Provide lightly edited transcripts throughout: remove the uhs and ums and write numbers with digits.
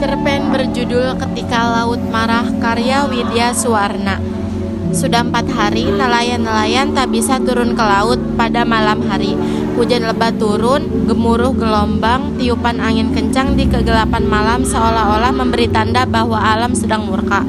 Cerpen berjudul Ketika Laut Marah karya Widya Suwarna. Sudah 4 hari nelayan-nelayan tak bisa turun ke laut pada malam hari. Hujan lebat turun, gemuruh gelombang, tiupan angin kencang di kegelapan malam seolah-olah memberi tanda bahwa alam sedang murka.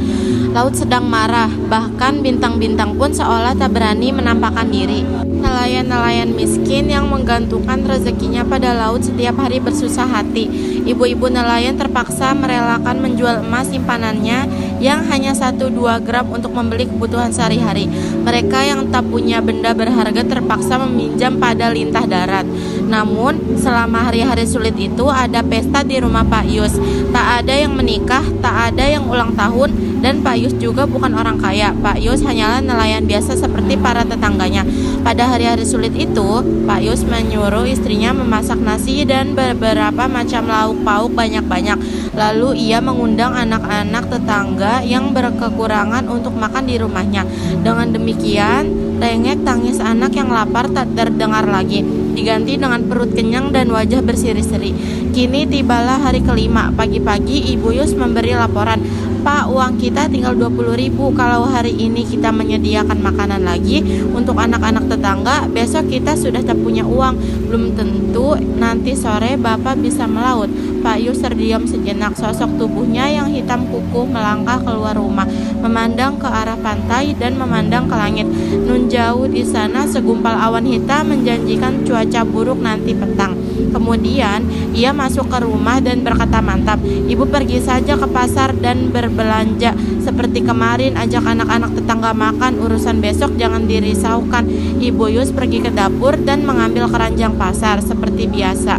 Laut sedang marah, bahkan bintang-bintang pun seolah tak berani menampakkan diri. Nelayan-nelayan miskin yang menggantungkan rezekinya pada laut setiap hari bersusah hati. Ibu-ibu nelayan terpaksa merelakan menjual emas simpanannya yang hanya 1-2 gram untuk membeli kebutuhan sehari-hari. Mereka yang tak punya benda berharga terpaksa meminjam pada lintah darat. Namun, selama hari-hari sulit itu ada pesta di rumah Pak Yus. Tak ada yang menikah, tak ada yang ulang tahun, dan Pak Yus juga bukan orang kaya. Pak Yus hanyalah nelayan biasa seperti para tetangganya. Pada hari-hari sulit itu, Pak Yus menyuruh istrinya memasak nasi dan beberapa macam lauk pauk banyak-banyak. Lalu ia mengundang anak-anak tetangga yang berkekurangan untuk makan di rumahnya. Dengan demikian, rengek tangis anak yang lapar tak terdengar lagi, diganti dengan perut kenyang dan wajah berseri-seri. Kini tibalah hari kelima. Pagi-pagi Ibu Yus memberi laporan, "Pak, uang kita tinggal 20.000. Kalau hari ini kita menyediakan makanan lagi untuk anak-anak tetangga, besok kita sudah tak punya uang. Belum tentu nanti sore Bapak bisa melaut." Pak Yus terdiam sejenak. Sosok tubuhnya yang hitam kukuh melangkah keluar rumah, memandang ke arah pantai dan memandang ke langit. Nun jauh di sana segumpal awan hitam menjanjikan cuaca buruk nanti petang. Kemudian ia masuk ke rumah dan berkata mantap, "Ibu pergi saja ke pasar dan berbelanja seperti kemarin, ajak anak-anak tetangga makan, urusan besok jangan dirisaukan." Ibu Yus pergi ke dapur dan mengambil keranjang pasar seperti biasa.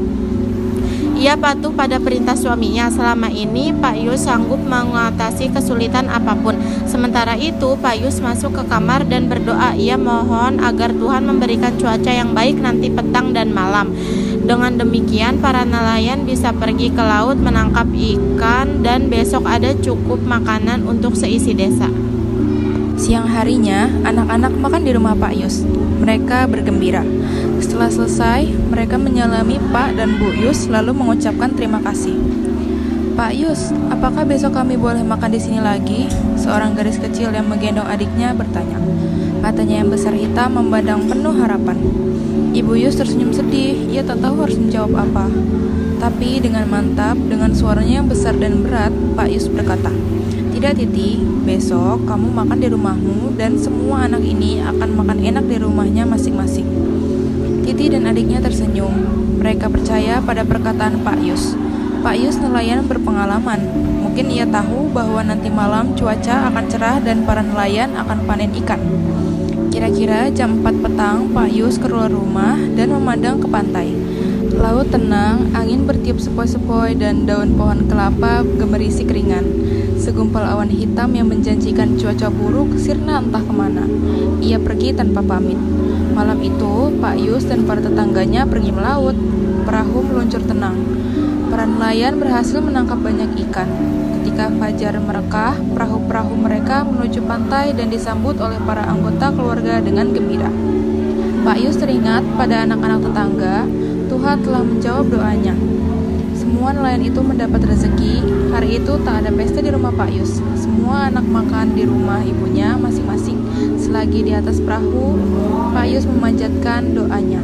Ia patuh pada perintah suaminya. Selama ini Pak Yus sanggup mengatasi kesulitan apapun. Sementara itu Pak Yus masuk ke kamar dan berdoa. Ia mohon agar Tuhan memberikan cuaca yang baik nanti petang dan malam. Dengan demikian para nelayan bisa pergi ke laut menangkap ikan dan besok ada cukup makanan untuk seisi desa. Siang harinya, anak-anak makan di rumah Pak Yus. Mereka bergembira. Setelah selesai, mereka menyalami Pak dan Bu Yus lalu mengucapkan terima kasih. "Pak Yus, apakah besok kami boleh makan di sini lagi?" Seorang gadis kecil yang menggendong adiknya bertanya. Matanya yang besar hitam memandang penuh harapan. Ibu Yus tersenyum sedih. Ia tak tahu harus menjawab apa. Tapi dengan mantap, dengan suaranya yang besar dan berat, Pak Yus berkata, "Tidak, Titi, besok kamu makan di rumahmu dan semua anak ini akan makan enak di rumahnya masing-masing." Titi dan adiknya tersenyum. Mereka percaya pada perkataan Pak Yus. Pak Yus nelayan berpengalaman. Mungkin ia tahu bahwa nanti malam cuaca akan cerah dan para nelayan akan panen ikan. Kira-kira jam 4 petang, Pak Yus keluar rumah dan memandang ke pantai. Laut tenang, angin bertiup sepoi-sepoi dan daun pohon kelapa gemerisi keringan. Segumpal awan hitam yang menjanjikan cuaca buruk sirna entah kemana. Ia pergi tanpa pamit. Malam itu, Pak Yus dan para tetangganya pergi melaut. Perahu meluncur tenang. Para nelayan berhasil menangkap banyak ikan. Ketika fajar merekah, perahu-perahu mereka menuju pantai dan disambut oleh para anggota keluarga dengan gembira. Pak Yus teringat pada anak-anak tetangga. Tuhan telah menjawab doanya. Semua nelayan itu mendapat rezeki. Hari itu tak ada pesta di rumah Pak Yus. Semua anak makan di rumah ibunya masing-masing. Selagi di atas perahu, Pak Yus memanjatkan doanya.